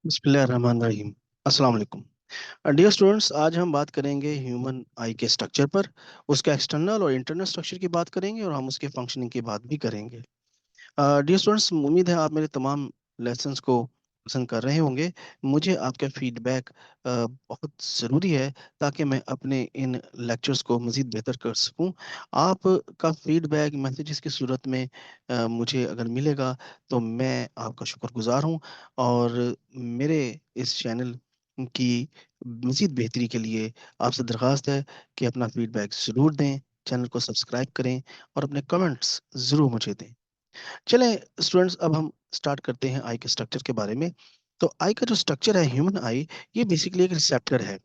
बिस्मिल्लाहिर्रहमानिर्रहीम। अस्सलाम वालेकुम। डियर स्टूडेंट्स, आज हम बात करेंगे ह्यूमन आई के स्ट्रक्चर पर। उसका एक्सटर्नल और इंटरनल स्ट्रक्चर की बात करेंगे और हम उसके फंक्शनिंग की बात भी करेंगे। डियर स्टूडेंट्स, उम्मीद है आप मेरे तमाम लेसन्स को पसंद कर रहे होंगे। मुझे आपका फीडबैक बहुत ज़रूरी है ताकि मैं अपने इन लेक्चर्स को मज़ीद बेहतर कर सकूं। आपका फीडबैक मैसेजेस की सूरत में मुझे अगर मिलेगा तो मैं आपका शुक्रगुजार हूं। और मेरे इस चैनल की मज़ीद बेहतरी के लिए आपसे दरख्वास्त है कि अपना फीडबैक ज़रूर दें, चैनल को सब्सक्राइब करें और अपने कमेंट्स ज़रूर मुझे दें। चलें स्टूडेंट्स, अब हम स्टार्ट करते हैं आई के स्ट्रक्चर के बारे में। तो आई का जो स्ट्रक्चर है ह्यूमन आई, ये बेसिकली एक रिसेप्टर है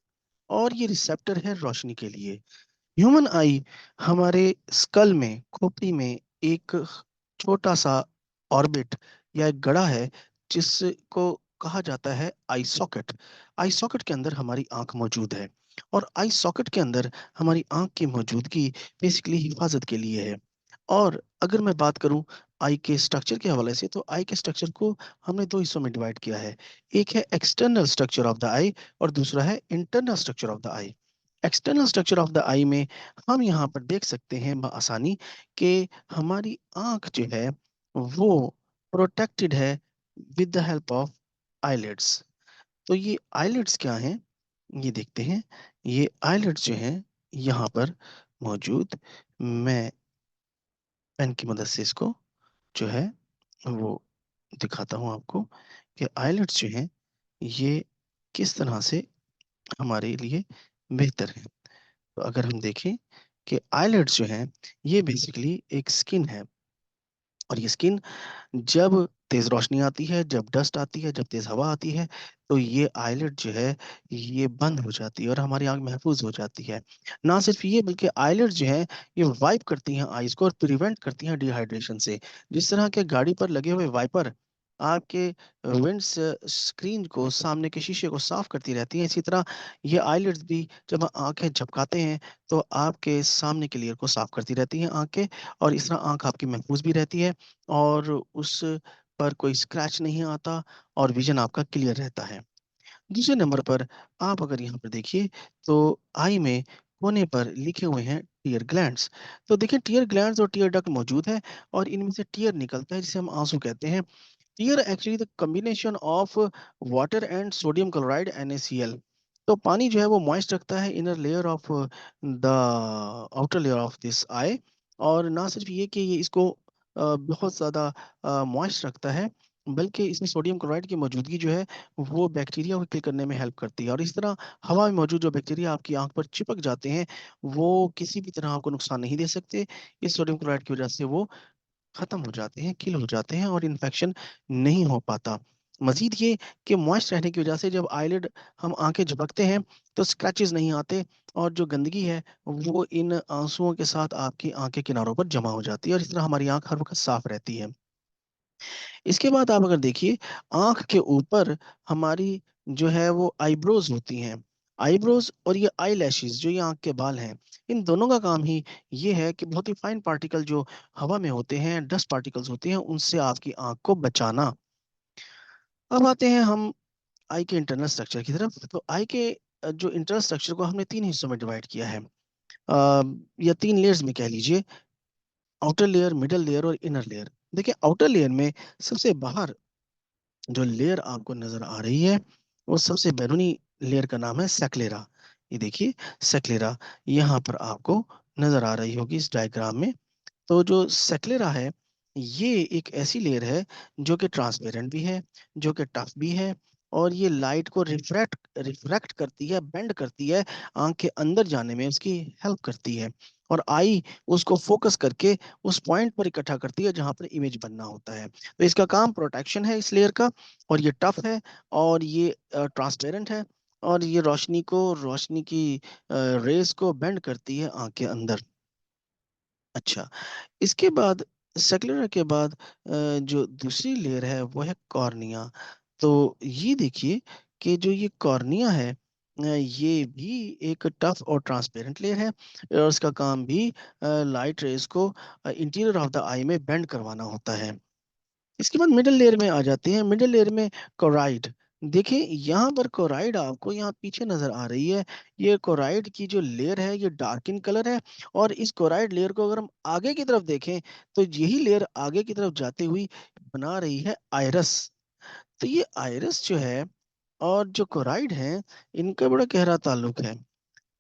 और ये रिसेप्टर है रोशनी के लिए। ह्यूमन आई हमारे स्कल में, खोपड़ी में एक छोटा सा ऑर्बिट या एक गड़ा है जिसको कहा जाता है आई सॉकेट। आई सॉकेट के अंदर हमारी आंख मौजूद है और आई सॉकेट के अंदर हमारी आंख की मौजूदगी बेसिकली हिफाजत के लिए है। और अगर मैं बात करूं आई के स्ट्रक्चर के हवाले से, तो आई के स्ट्रक्चर को हमने दो हिस्सों में डिवाइड किया है। एक है external structure of the eye और दूसरा है internal structure of the eye. External structure of the eye में हम यहाँ पर देख सकते हैं आसानी कि हमारी आंख जो है वो प्रोटेक्टेड है with the help of eyelids. तो ये आईलिड्स क्या हैं, ये देखते हैं। ये आईलिड्स जो हैं यहाँ पर मौजूद, मैं पेन की मदद से इसको जो है वो दिखाता हूँ आपको कि आईलेट्स जो हैं ये किस तरह से हमारे लिए बेहतर है। तो अगर हम देखें कि आईलेट्स जो हैं ये बेसिकली एक स्किन है, और ये स्किन जब तेज रोशनी आती है, जब डस्ट आती है, जब तेज हवा आती है, तो ये आईलिड जो है ये बंद हो जाती है और हमारी आंख महफूज हो जाती है। ना सिर्फ ये बल्कि आईलिड जो है ये वाइप करती हैं आईज को और प्रिवेंट करती हैं डिहाइड्रेशन से। जिस तरह के गाड़ी पर लगे हुए वाइपर आपके विंड स्क्रीन को, सामने के शीशे को साफ करती रहती हैं, इसी तरह ये आईलिड्स भी जब आंखें झपकाते हैं तो आपके सामने के लेयर को साफ करती रहती हैं आंखें। और इस तरह आंख आपकी महफूज भी रहती है और उस पर कोई स्क्रैच नहीं आता और विजन आपका क्लियर रहता है। दूसरे नंबर पर आप अगर यहाँ पर देखिए तो आई में कोने पर लिखे हुए हैं टीयर ग्लैंड्स। तो देखिए टीयर ग्लैंड्स और टीयर डक्ट मौजूद है और इनमें से टीयर निकलता है जिसे हम आंसू कहते हैं। Tear actually the combination of water and sodium chloride NaCl। तो पानी जो है वो मॉइस्ट रखता है inner layer of the outer layer of this eye. और ना सिर्फ ये कि ये इसको बहुत ज़्यादा मॉइस्ट रखता है, बल्कि इसमें सोडियम क्लोराइड की मौजूदगी जो है वो बैक्टीरिया को किल करने में हेल्प करती है। और इस तरह हवा में मौजूद जो बैक्टीरिया आपकी आंख पर चिपक जाते हैं वो किसी भी तरह आपको नुकसान नहीं दे सकते। इस सोडियम क्लोराइड की वजह से वो खत्म हो जाते हैं, किल हो जाते हैं और इन्फेक्शन नहीं हो पाता। मजीद ये कि मॉइस्ट रहने की वजह से जब आईलिड हम आंखें झपकते हैं तो स्क्रैचेस नहीं आते और जो गंदगी है वो इन आंसुओं के साथ आपकी आंख के किनारों पर जमा हो जाती है और इस तरह हमारी आंख हर वक्त साफ रहती है। इसके बाद आप अगर देखिए आंख के ऊपर हमारी जो है वो आईब्रोज होती हैं। आईब्रोज और ये आई लैशेज जो ये आंख के बाल हैं, इन दोनों का काम ही ये है कि बहुत ही फाइन पार्टिकल जो हवा में होते हैं, डस्ट पार्टिकल्स होते हैं, उनसे आपकी आंख को बचाना। अब आते हैं हम आई के इंटरनल स्ट्रक्चर की तरफ। तो आई के जो इंटरनल स्ट्रक्चर को हमने तीन हिस्सों में डिवाइड किया है, या तीन लेयर्स में कह लीजिए। आउटर लेयर, मिडल लेयर और इनर लेयर। देखिए आउटर लेयर में सबसे बाहर जो लेयर आपको नजर आ रही है वो सबसे बैरूनी लेयर का नाम है सेक्लेरा। ये देखिए सेक्लेरा यहाँ पर आपको नजर आ रही होगी इस डायग्राम में। तो जो सेक्लेरा है ये एक ऐसी लेयर है जो कि ट्रांसपेरेंट भी है, जो कि टफ भी है, और ये लाइट को रिफ्रैक्ट करती है, बेंड करती है, आंख के अंदर जाने में उसकी हेल्प करती है। और आई उसको फोकस करके उस पॉइंट पर इकट्ठा करती है जहां पर इमेज बनना होता है। तो इसका काम प्रोटेक्शन है इस लेयर का। और ये टफ है और ये ट्रांसपेरेंट है और ये रोशनी की रेस को बेंड करती है आंख के अंदर। अच्छा, इसके बाद सेक्युलर के बाद जो दूसरी लेयर है वो है कॉर्निया। तो ये देखिए कि जो ये कॉर्निया है ये भी एक टफ और ट्रांसपेरेंट लेयर है और उसका काम भी लाइट रेज को इंटीरियर ऑफ द आई में बेंड करवाना होता है। इसके बाद मिडिल लेयर में आ जाते हैं। मिडिल लेयर में कोराइड देखिए यहाँ पर कोराइड आपको यहाँ पीछे नजर आ रही है। ये कोराइड की जो लेयर है ये डार्क इन कलर है, और इस कोराइड लेयर को अगर हम आगे की तरफ देखें तो यही लेयर आगे की तरफ जाती हुई बना रही है आयरस। तो ये आयरस जो है और जो कोराइड है, इनका बड़ा गहरा ताल्लुक है।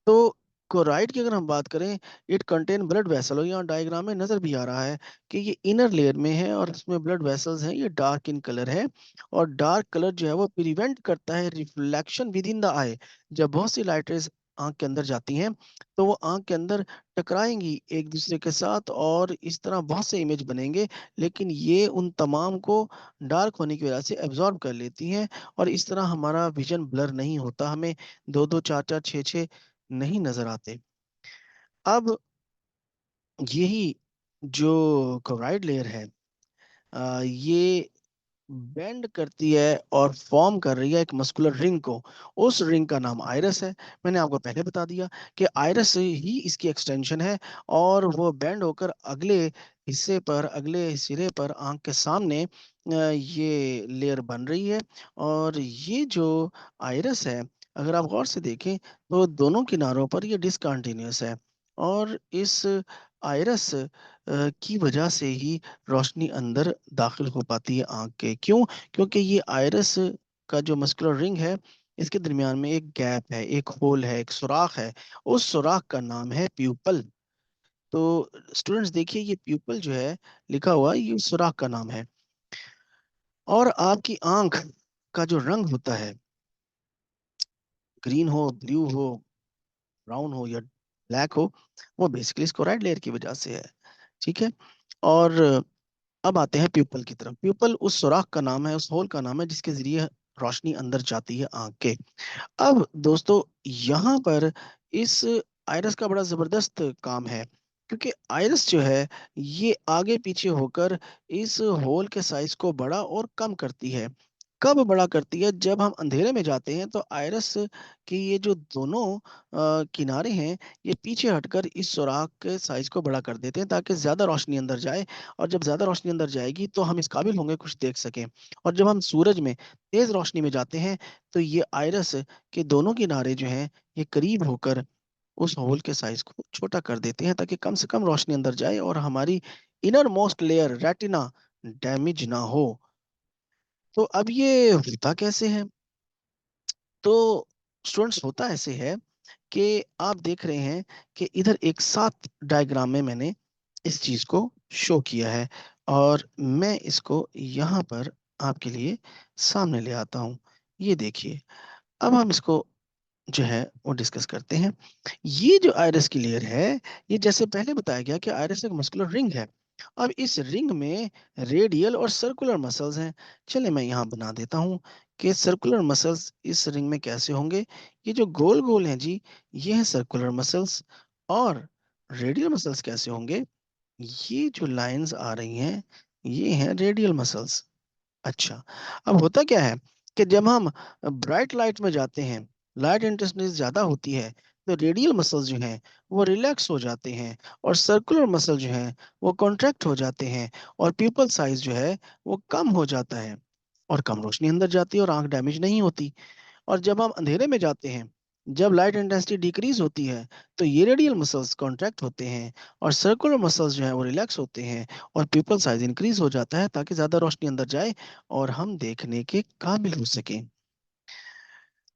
तो क्लोराइड की अगर हम बात करें, इट कंटेन ब्लड वेसल, और यहाँ डायग्राम में नजर भी आ रहा है कि ये इनर लेयर में है और इसमें ब्लड वेसल्स हैं, ये डार्क इन कलर है। और डार्क कलर जो है वो प्रिवेंट करता है रिफ्लेक्शन विद इन द आई। जब बहुत सी लाइट रेज आंख के अंदर जाती हैं तो वो आंख के अंदर टकराएंगी एक दूसरे के साथ, और इस तरह बहुत से इमेज बनेंगे, लेकिन ये उन तमाम को डार्क होने की वजह से एब्जॉर्ब कर लेती हैं, और इस तरह हमारा विजन ब्लर नहीं होता, हमें दो दो चार चार छः छः नहीं नजर आते। अब यही जो क्लोराइड लेयर है, ये बेंड करती है और फॉर्म कर रही है एक मस्कुलर रिंग को। उस रिंग का नाम आइरस है। मैंने आपको पहले बता दिया कि आइरस ही इसकी एक्सटेंशन है, और वो बेंड होकर अगले हिस्से पर, अगले सिरे पर आंख के सामने ये लेयर बन रही है। और ये जो आइरस है, अगर आप गौर से देखें तो दोनों किनारों पर ये डिसकंटिन्यूअस है, और इस आइरस की वजह से ही रोशनी अंदर दाखिल हो पाती है आँख के। क्यों? क्योंकि ये आइरिस का जो मस्कुलर रिंग है, इसके दरमियान में एक गैप है, एक होल है, एक सुराख है। उस सुराख का नाम है प्यूपल। तो स्टूडेंट्स देखिए, ये प्यूपल जो है लिखा हुआ है, ये उस सुराख का नाम है। और आपकी आँख का जो रंग होता है, ग्रीन हो, ब्लू हो, ब्राउन हो या ब्लैक हो, वो बेसिकली स्कोराइड लेयर की वजह से है। ठीक है? और अब आते हैं प्यूपल की तरफ। प्यूपल उस सुराख का नाम है, उस होल का नाम है जिसके जरिए रोशनी अंदर जाती है आंख के। अब दोस्तों, यहाँ पर इस आयरस का बड़ा जबरदस्त काम है, क्योंकि आयरस जो है ये आगे पीछे होकर इस होल के साइज को बड़ा और कम करती है। कब बड़ा करती है? जब हम अंधेरे में जाते हैं तो आयरस की ये जो दोनों किनारे हैं, ये पीछे हटकर इस सुराख के साइज को बड़ा कर देते हैं ताकि ज्यादा रोशनी अंदर जाए। और जब ज्यादा रोशनी अंदर जाएगी तो हम इस काबिल होंगे कुछ देख सकें। और जब हम सूरज में तेज रोशनी में जाते हैं तो ये आयरस के दोनों किनारे जो हैं, ये करीब होकर उस होल के साइज को छोटा कर देते हैं ताकि कम से कम रोशनी अंदर जाए और हमारी inner most layer retina damage ना हो। तो अब ये होता कैसे है? तो स्टूडेंट्स, होता ऐसे है कि आप देख रहे हैं कि इधर एक साथ डायग्राम में मैंने इस चीज को शो किया है, और मैं इसको यहाँ पर आपके लिए सामने ले आता हूँ। ये देखिए, अब हम इसको जो है वो डिस्कस करते हैं। ये जो आयरस की लेयर है, ये जैसे पहले बताया गया कि आयरस एक मस्कुलर रिंग है। अब इस रिंग में रेडियल और सर्कुलर मसल्स हैं। चलिए मैं यहाँ बना देता हूँ कि सर्कुलर मसल्स इस रिंग में कैसे होंगे। ये जो गोल गोल हैं जी, ये हैं सर्कुलर मसल्स। और रेडियल मसल्स कैसे होंगे? ये जो लाइंस आ रही हैं, ये हैं रेडियल मसल्स। अच्छा, अब होता क्या है कि जब हम ब्राइट लाइट में जाते हैं, लाइट इंटेंसिटी ज्यादा होती है, तो रेडियल मसल्स जो हैं वो रिलैक्स हो जाते हैं, और सर्कुलर मसल जो हैं वो कॉन्ट्रैक्ट हो जाते हैं, और प्यूपल साइज जो है वो कम हो जाता है, और कम रोशनी अंदर जाती है और आंख डैमेज नहीं होती। और जब हम अंधेरे में जाते हैं, जब लाइट इंटेंसिटी डिक्रीज होती है, तो ये रेडियल मसल्स कॉन्ट्रैक्ट होते हैं, और सर्कुलर मसल्स जो हैं वो रिलैक्स होते हैं, और प्यूपल साइज इंक्रीज हो जाता है ताकि ज्यादा रोशनी अंदर जाए और हम देखने के काबिल हो सकें।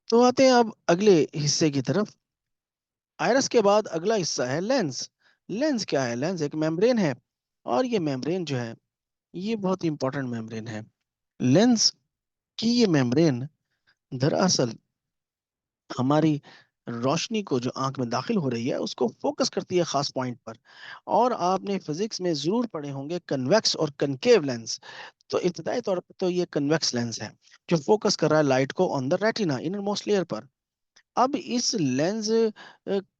तो आते हैं अब अगले हिस्से की तरफ। आइरस के बाद अगला हिस्सा है लेंस। लेंस क्या है? लेंस एक मेम्ब्रेन है, और ये मेम्ब्रेन जो है ये बहुत इंपॉर्टेंट मेम्ब्रेन है। लेंस की ये मेम्ब्रेन दरअसल हमारी रोशनी को जो आंख में दाखिल हो रही है उसको फोकस करती है खास पॉइंट पर। और आपने फिजिक्स में जरूर पढ़े होंगे कन्वेक्स और कनकेव लेंस। तो इब्तदाई तौर पर तो ये कन्वेक्स लेंस है जो फोकस कर रहा है लाइट को on the retina, inner most layer पर। अब इस लेंस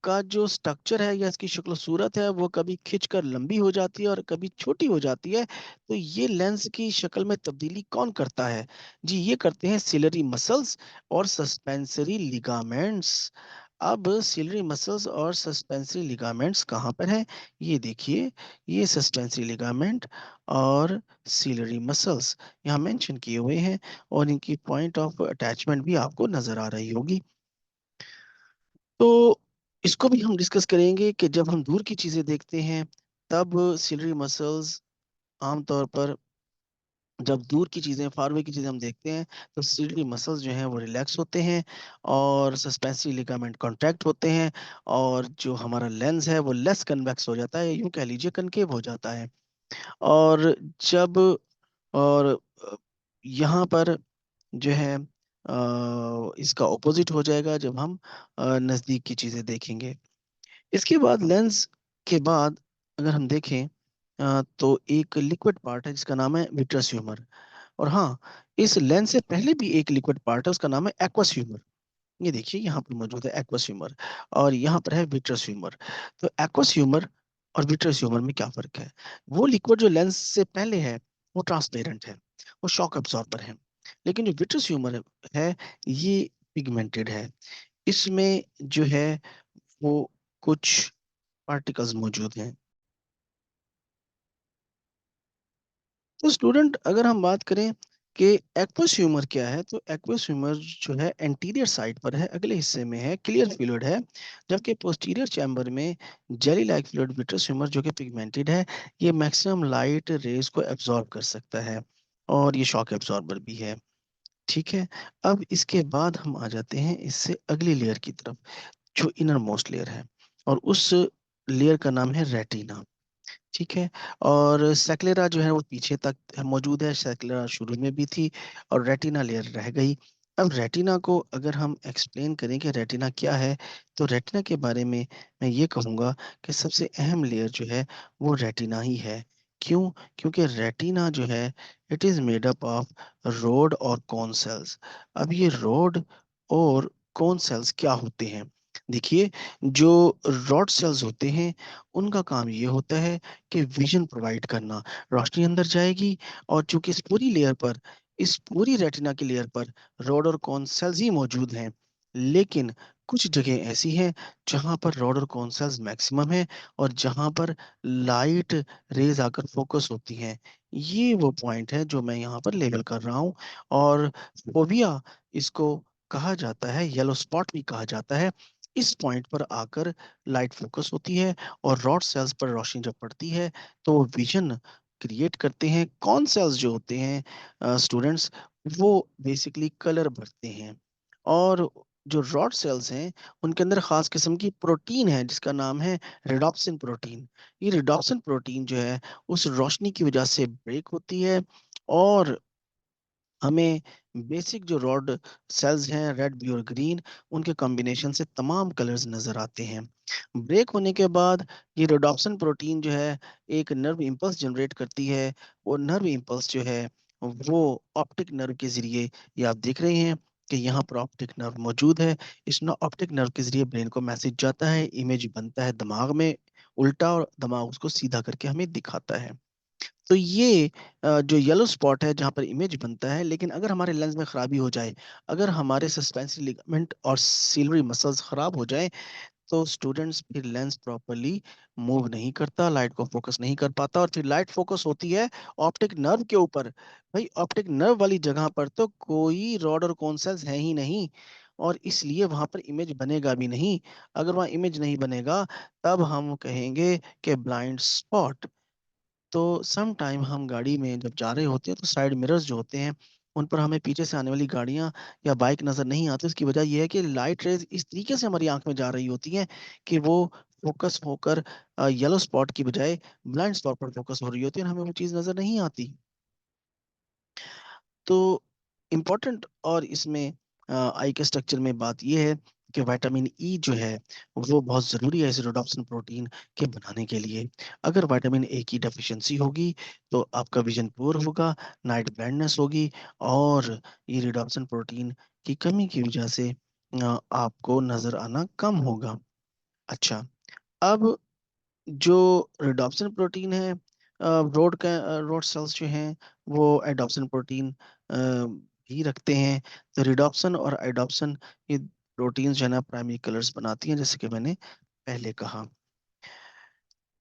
का जो स्ट्रक्चर है या इसकी शक्ल सूरत है, वो कभी खिंचकर लंबी हो जाती है और कभी छोटी हो जाती है। तो ये लेंस की शक्ल में तब्दीली कौन करता है? जी, ये करते हैं सिलरी मसल्स और सस्पेंसरी लिगामेंट्स। अब सिलरी मसल्स और सस्पेंसरी लिगामेंट्स कहाँ पर है? ये देखिए, ये सस्पेंसरी लिगामेंट और सिलरी मसल्स यहाँ मेंशन किए हुए हैं और इनकी पॉइंट ऑफ अटैचमेंट भी आपको नजर आ रही होगी। तो इसको भी हम डिस्कस करेंगे कि जब हम दूर की चीजें देखते हैं तब सिलरी मसल्स आमतौर पर, जब दूर की चीजें, फार अवे की चीजें हम देखते हैं तो सिलरी मसल्स जो हैं वो रिलैक्स होते हैं और सस्पेंसरी लिगामेंट कॉन्ट्रैक्ट होते हैं और जो हमारा लेंस है वो लेस कन्वेक्स हो जाता है, यूं कह लीजिए कनकेव हो जाता है। और जब और यहाँ पर जो है इसका ऑपोजिट हो जाएगा जब हम नजदीक की चीजें देखेंगे। इसके बाद लेंस के बाद अगर हम देखें तो एक लिक्विड पार्ट है जिसका नाम है विट्रस ह्यूमर। और हाँ, इस लेंस से पहले भी एक लिक्विड पार्ट है, उसका नाम है एक्वस ह्यूमर। ये देखिए यहाँ पर मौजूद है एक्वस ह्यूमर और यहाँ पर है विट्रस ह्यूमर। तो एक्वस ह्यूमर और विट्रस ह्यूमर में क्या फर्क है? वो लिक्विड जो लेंस से पहले है वो ट्रांसपेरेंट है, वो शॉक अब्सॉर्बर है। लेकिन जो विट्रस ह्यूमर है ये पिगमेंटेड है। इसमें जो है वो कुछ पार्टिकल्स मौजूद हैं। तो स्टूडेंट, अगर हम बात करें कि एक्वस ह्यूमर क्या है, तो एक्वस ह्यूमर जो है एंटीरियर साइड पर है, अगले हिस्से में है, क्लियर फ्लूइड है। जबकि पोस्टीरियर चैम्बर में jelly like fluid vitreous humour जो कि पिगमेंटेड है, ये मैक्सिमम लाइट रेज को एब्जॉर्ब कर सकता है और ये शॉक एब्जॉर्बर भी है। ठीक है। अब इसके बाद हम आ जाते हैं इससे अगली लेयर की तरफ, जो इनर मोस्ट लेयर है, और उस लेयर का नाम है रेटिना। ठीक है। और सेक्लेरा जो है वो पीछे तक मौजूद है, सेक्लेरा शुरू में भी थी और रेटिना लेयर रह गई। अब रेटिना को अगर हम एक्सप्लेन करें कि रेटिना क्या है, तो रेटिना के बारे में मैं ये कहूँगा कि सबसे अहम लेयर जो है वो रेटिना ही है। क्यों? क्योंकि रेटिना जो है it is made up of road और कॉन सेल्स। अब ये रोड और कॉन सेल्स क्या होते हैं? देखिए, जो रॉड सेल्स होते हैं उनका काम ये होता है कि विजन प्रोवाइड करना। रोशनी अंदर जाएगी और चूंकि इस पूरी लेयर पर, इस पूरी रेटिना की लेयर पर रॉड और कॉन सेल्स ही मौजूद हैं। लेकिन कुछ जगह ऐसी हैं जहां पर रॉड और कॉन सेल्स मैक्सिमम है और जहां पर लाइट रेज आकर फोकस होती हैं। ये वो पॉइंट है जो मैं यहाँ पर लेबल कर रहा हूँ। और फोबिया इसको कहा जाता है, येलो स्पॉट भी कहा जाता है। इस पॉइंट पर आकर लाइट फोकस होती है और रॉड सेल्स पर रोशनी जब पड़ती है तो वो विजन क्रिएट करते हैं। कॉन सेल्स जो होते हैं स्टूडेंट्स, वो बेसिकली कलर भरते हैं। और जो रॉड सेल्स हैं उनके अंदर खास किस्म की प्रोटीन है जिसका नाम है रेडॉप्सिन प्रोटीन। ये रेडॉप्सिन प्रोटीन जो है उस रोशनी की वजह से ब्रेक होती है और हमें बेसिक जो रॉड सेल्स हैं, रेड, ब्लू और ग्रीन, उनके कॉम्बिनेशन से तमाम कलर्स नजर आते हैं। ब्रेक होने के बाद ये रोडोप्सिन प्रोटीन जो है एक नर्व इंपल्स जनरेट करती है। और नर्व इंपल्स जो है वो ऑप्टिक नर्व के जरिए, ये आप देख रहे हैं कि यहाँ पर ऑप्टिक नर्व मौजूद है। इस ऑप्टिक नर्व के जरिए ब्रेन को मैसेज जाता है, इमेज बनता है दिमाग में उल्टा और दिमाग उसको सीधा करके हमें दिखाता है। तो ये जो येलो स्पॉट है जहाँ पर इमेज बनता है, लेकिन अगर हमारे लेंस में खराबी हो जाए, अगर हमारे सस्पेंसरी लिगामेंट और सिल्वरी मसल्स खराब हो जाए, तो स्टूडेंट्स फिर लेंस प्रॉपरली मूव नहीं करता, लाइट को फोकस नहीं कर पाता और फिर लाइट फोकस होती है ऑप्टिक नर्व के ऊपर। भाई ऑप्टिक नर्व वाली जगह पर तो कोई रॉड और कॉन सेल्स है ही नहीं और इसलिए वहां पर इमेज बनेगा भी नहीं। अगर वहां इमेज नहीं बनेगा तब हम कहेंगे कि ब्लाइंड स्पॉट। तो सम टाइम हम गाड़ी में जब जा रहे होते हैं तो साइड मिरर्स जो होते हैं उन पर हमें पीछे से आने वाली गाड़ियां या बाइक नजर नहीं आती। उसकी वजह यह है कि लाइट रेज इस तरीके से हमारी आंख में जा रही होती हैं कि वो फोकस होकर येलो स्पॉट की बजाय ब्लाइंड स्पॉट पर फोकस हो रही होती है और हमें वो चीज़ नजर नहीं आती। तो इम्पोर्टेंट और इसमें आई के स्ट्रक्चर में बात यह है कि विटामिन ई जो है वो बहुत ज़रूरी है इस रोडोप्सिन प्रोटीन के बनाने के लिए। अगर विटामिन ए की डेफिशिएंसी होगी तो आपका विजन पुअर होगा, नाइट ब्लाइंडनेस होगी और ये रोडोप्सिन प्रोटीन की कमी की वजह से आपको नज़र आना कम होगा। अच्छा, अब जो रिडॉप्सिन प्रोटीन है, रोड सेल्स जो हैं वो एडॉप्सिन प्रोटीन भी रखते हैं। तो रिडॉप्सिन और एडॉप्सिन, ये प्रोटीन्स जो है ना प्राइमरी कलर्स बनाती हैं, जैसे कि मैंने पहले कहा।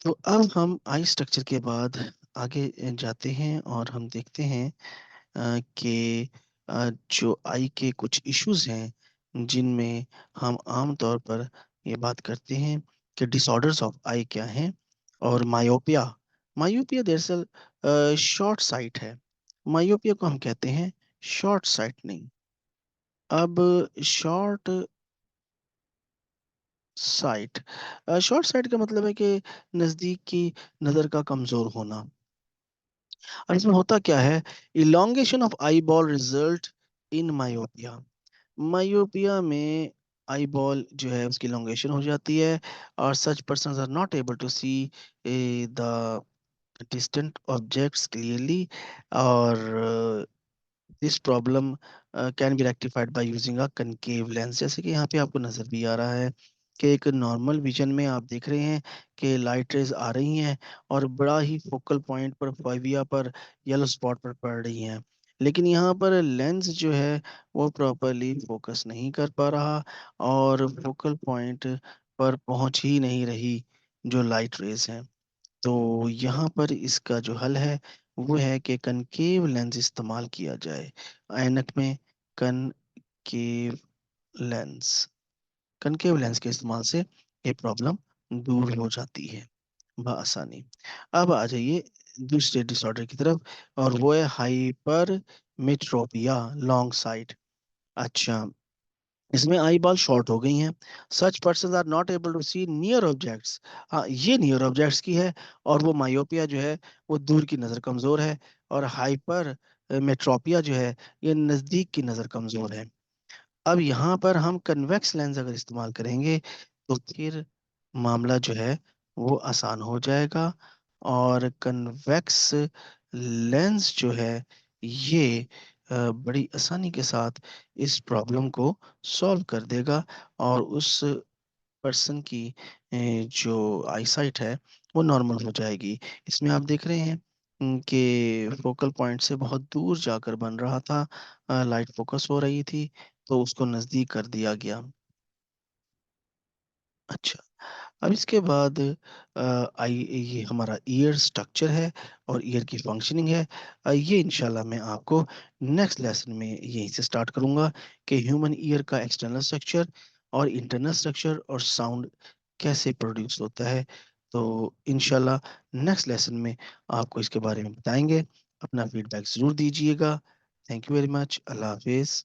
तो अब हम आई स्ट्रक्चर के बाद आगे जाते हैं और हम देखते हैं कि जो आई के कुछ इश्यूज हैं जिनमें हम आम तौर पर ये बात करते हैं कि डिसऑर्डर्स ऑफ आई क्या हैं। और मायोपिया, मायोपिया दरअसल शॉर्ट साइट है। मायोपिया को हम कहते हैं शॉर्ट साइटनिंग। अब शॉर्ट साइट, शॉर्ट साइट का मतलब है कि नजदीक की नजर का कमजोर होना। और इसमें होता क्या है, elongation of eye ball result in myopia. Myopia में आई बॉल जो है उसकी इलोंगेशन हो जाती है और such persons are not able to see the distant objects clearly. और this problem can be rectified by using a concave lens. जैसे कि यहाँ पे आपको नजर भी आ रहा है कि एक नॉर्मल विजन में आप देख रहे हैं कि लाइट रेज आ रही हैं और बड़ा ही फोकल पॉइंट पर फोविया पर येलो स्पॉट पर पड़ रही हैं। लेकिन यहाँ पर लेंस जो है वो प्रॉपरली फोकस नहीं कर पा रहा और फोकल पॉइंट पर पहुंच ही नहीं रही जो लाइट रेज हैं। तो यहाँ पर इसका जो हल है वो है कि कनकेव लेंस इस्तेमाल किया जाए। ऐनक में कनकेव लेंस, कनकेव लेंस के इस्तेमाल से ये प्रॉब्लम दूर हो जाती है बआसानी। अब आ जाइए दूसरे डिसऑर्डर की तरफ, और वो है हाइपर मेट्रोपिया लॉन्ग साइट। अच्छा, इसमें आई बॉल शॉर्ट हो गई हैं। Such person are not able to see near objects. हाँ, ये नियर ऑब्जेक्ट्स की है। और वो मायोपिया जो है वो दूर की नज़र कमज़ोर है। और हाइपर मेट्रोपिया जो है ये नज़दीक की नज़र कमज़ोर है। अब यहाँ पर हम कन्वेक्स लेंस अगर इस्तेमाल करेंगे तो फिर मामला जो है वो आसान हो जाएगा। और कन्वेक्स लेंस जो है ये बड़ी आसानी के साथ इस प्रॉब्लम को सॉल्व कर देगा और उस पर्सन की जो आईसाइट है वो नॉर्मल हो जाएगी। इसमें आप देख रहे हैं कि फोकल पॉइंट से बहुत दूर जाकर बन रहा था, लाइट फोकस हो रही थी तो उसको नज़दीक कर दिया गया। अच्छा, अब इसके बाद आई ये हमारा ईयर स्ट्रक्चर है और ईयर की फंक्शनिंग है। ये इंशाल्लाह मैं आपको नेक्स्ट लेसन में यहीं से स्टार्ट करूंगा कि ह्यूमन ईयर का एक्सटर्नल स्ट्रक्चर और इंटरनल स्ट्रक्चर और साउंड कैसे प्रोड्यूस होता है। तो इंशाल्लाह नेक्स्ट लेसन में आपको इसके बारे में बताएंगे। अपना फीडबैक ज़रूर दीजिएगा। Thank you very much. अल्लाह हाफिज़।